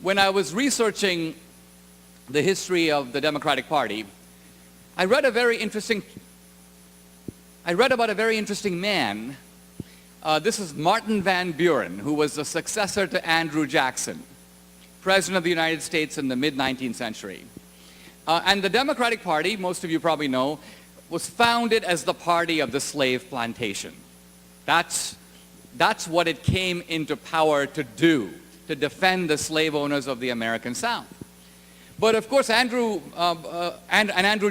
when I was researching the history of the Democratic Party, I read about a very interesting man. This is Martin Van Buren, who was the successor to Andrew Jackson, President of the United States in the mid-19th century. And the Democratic Party, most of you probably know, was founded as the party of the slave plantation. That's what it came into power to do, to defend the slave owners of the American South. But of course, Andrew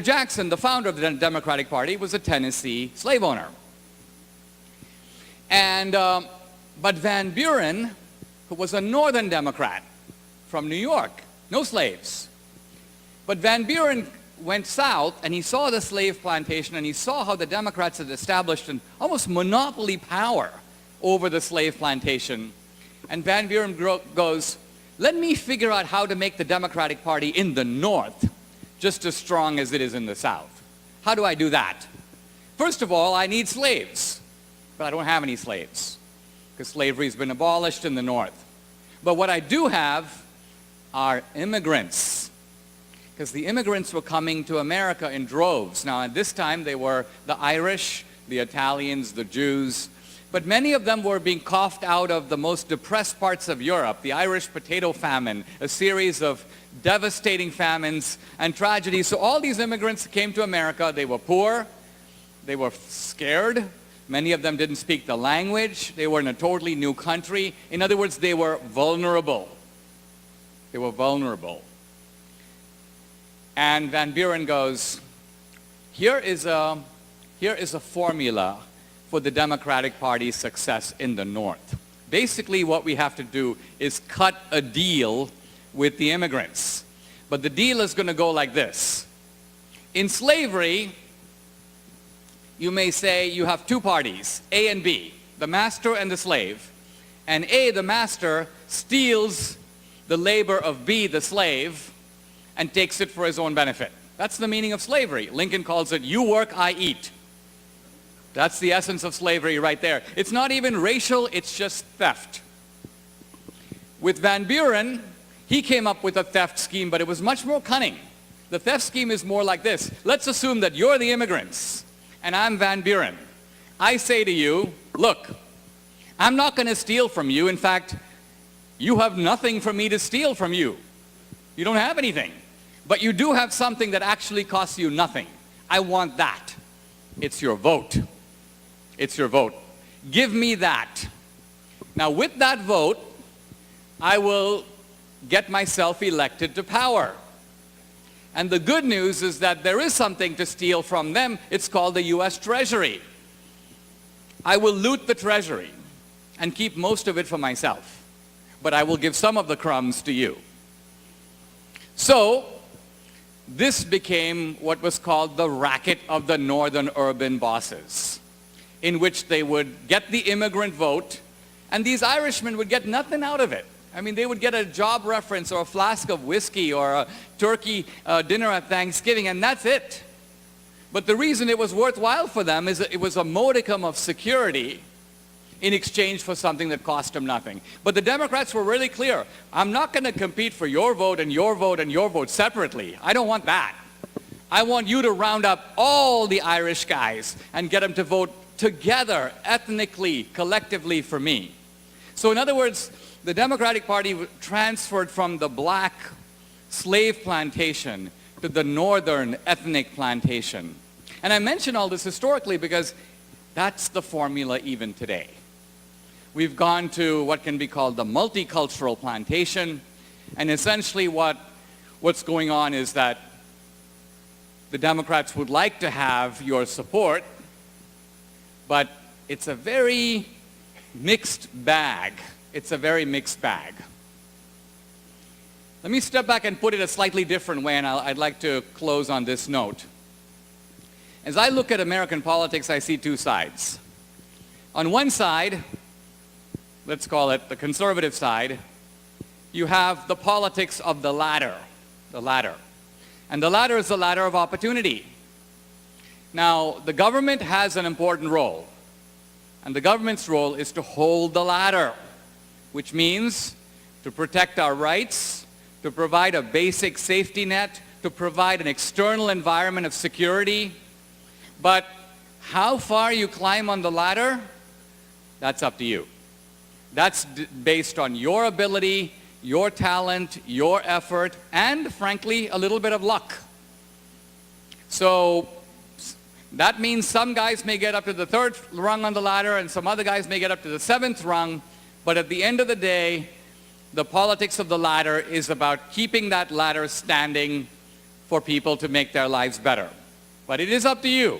Jackson, the founder of the Democratic Party, was a Tennessee slave owner. But Van Buren, who was a Northern Democrat from New York, no slaves. But Van Buren went south and he saw the slave plantation and he saw how the Democrats had established an almost monopoly power over the slave plantation. And Van Buren goes, let me figure out how to make the Democratic Party in the North just as strong as it is in the South. How do I do that? First of all, I need slaves. But I don't have any slaves because slavery has been abolished in the North. But what I do have are immigrants, because the immigrants were coming to America in droves. Now, at this time, they were the Irish, the Italians, the Jews, but many of them were being coughed out of the most depressed parts of Europe, the Irish potato famine, a series of devastating famines and tragedies. So all these immigrants came to America. They were poor, they were scared. Many of them didn't speak the language. They were in a totally new country. In other words, they were vulnerable. They were vulnerable. And Van Buren goes, here is a formula for the Democratic Party's success in the North. Basically, what we have to do is cut a deal with the immigrants. But the deal is going to go like this. In slavery, you may say you have two parties, A and B, the master and the slave. And A, the master, steals the labor of B, the slave, and takes it for his own benefit. That's the meaning of slavery. Lincoln calls it, you work, I eat. That's the essence of slavery right there. It's not even racial, it's just theft. With Van Buren, he came up with a theft scheme, but it was much more cunning. The theft scheme is more like this. Let's assume that you're the immigrants, and I'm Van Buren. I say to you, look, I'm not going to steal from you. In fact, you have nothing for me to steal from you. You don't have anything. But you do have something that actually costs you nothing. I want that. It's your vote. It's your vote. Give me that. Now, with that vote, I will get myself elected to power. And the good news is that there is something to steal from them. It's called the U.S. Treasury. I will loot the Treasury and keep most of it for myself. But I will give some of the crumbs to you. So, this became what was called the racket of the northern urban bosses, in which they would get the immigrant vote, and these Irishmen would get nothing out of it. I mean, they would get a job reference or a flask of whiskey or a turkey dinner at Thanksgiving, and that's it. But the reason it was worthwhile for them is that it was a modicum of security in exchange for something that cost them nothing. But the Democrats were really clear. I'm not going to compete for your vote and your vote and your vote separately. I don't want that. I want you to round up all the Irish guys and get them to vote together, ethnically, collectively for me. So in other words, the Democratic Party transferred from the black slave plantation to the northern ethnic plantation. And I mention all this historically because that's the formula even today. We've gone to what can be called the multicultural plantation, and essentially what's going on is that the Democrats would like to have your support, but it's a very mixed bag. It's a very mixed bag. Let me step back and put it a slightly different way, and I'd like to close on this note. As I look at American politics, I see two sides. On one side, let's call it the conservative side, you have the politics of the ladder. And the ladder is the ladder of opportunity. Now, the government has an important role. And the government's role is to hold the ladder, which means to protect our rights, to provide a basic safety net, to provide an external environment of security. But how far you climb on the ladder, that's up to you. That's based on your ability, your talent, your effort, and frankly, a little bit of luck. So that means some guys may get up to the 3rd rung on the ladder and some other guys may get up to the 7th rung, but at the end of the day, the politics of the ladder is about keeping that ladder standing for people to make their lives better. But it is up to you.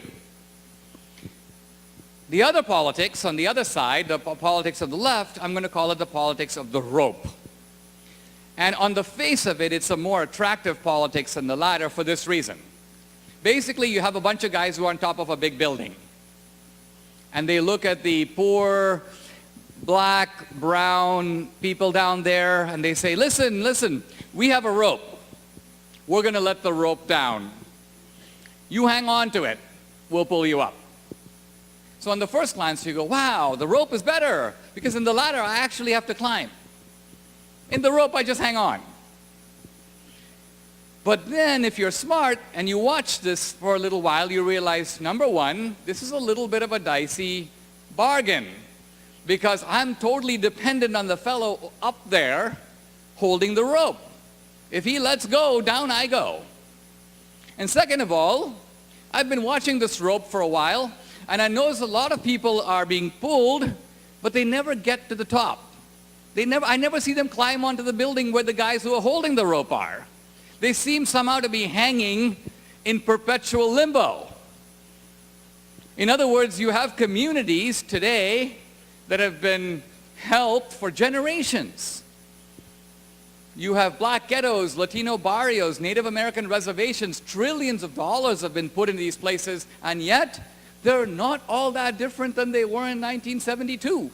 The other politics on the other side, the politics of the left, I'm going to call it the politics of the rope. And on the face of it, it's a more attractive politics than the ladder for this reason. Basically, you have a bunch of guys who are on top of a big building. And they look at the poor, black, brown people down there, and they say, listen, listen, we have a rope. We're going to let the rope down. You hang on to it. We'll pull you up. So on the first glance, you go, wow, the rope is better, because in the ladder, I actually have to climb. In the rope, I just hang on. But then, if you're smart and you watch this for a little while, you realize, number one, this is a little bit of a dicey bargain, because I'm totally dependent on the fellow up there holding the rope. If he lets go, down I go. And second of all, I've been watching this rope for a while, and I notice a lot of people are being pulled, but they never get to the top. I never see them climb onto the building where the guys who are holding the rope are. They seem somehow to be hanging in perpetual limbo. In other words, you have communities today that have been helped for generations. You have black ghettos, Latino barrios, Native American reservations. Trillions of dollars have been put into these places, and yet they're not all that different than they were in 1972.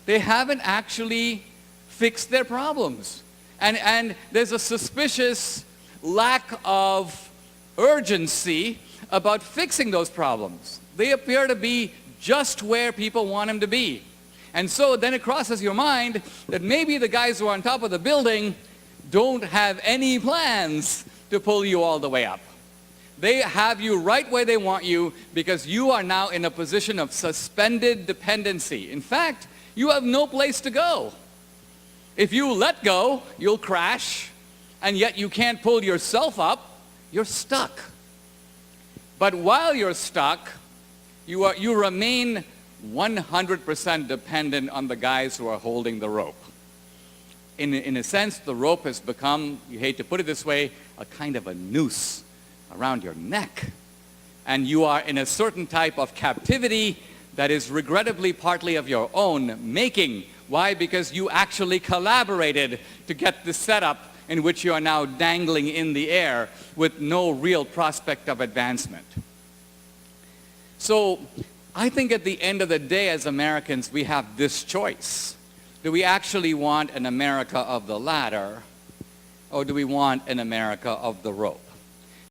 They haven't actually fixed their problems. And there's a suspicious lack of urgency about fixing those problems. They appear to be just where people want them to be. And so then it crosses your mind that maybe the guys who are on top of the building don't have any plans to pull you all the way up. They have you right where they want you because you are now in a position of suspended dependency. In fact, you have no place to go. If you let go, you'll crash, and yet you can't pull yourself up. You're stuck. But while you're stuck, you remain 100% dependent on the guys who are holding the rope. In a sense, the rope has become, you hate to put it this way, a kind of a noose around your neck. And you are in a certain type of captivity that is regrettably partly of your own making. Why? Because you actually collaborated to get the setup in which you are now dangling in the air with no real prospect of advancement. So I think at the end of the day, as Americans, we have this choice. Do we actually want an America of the ladder, or do we want an America of the rope?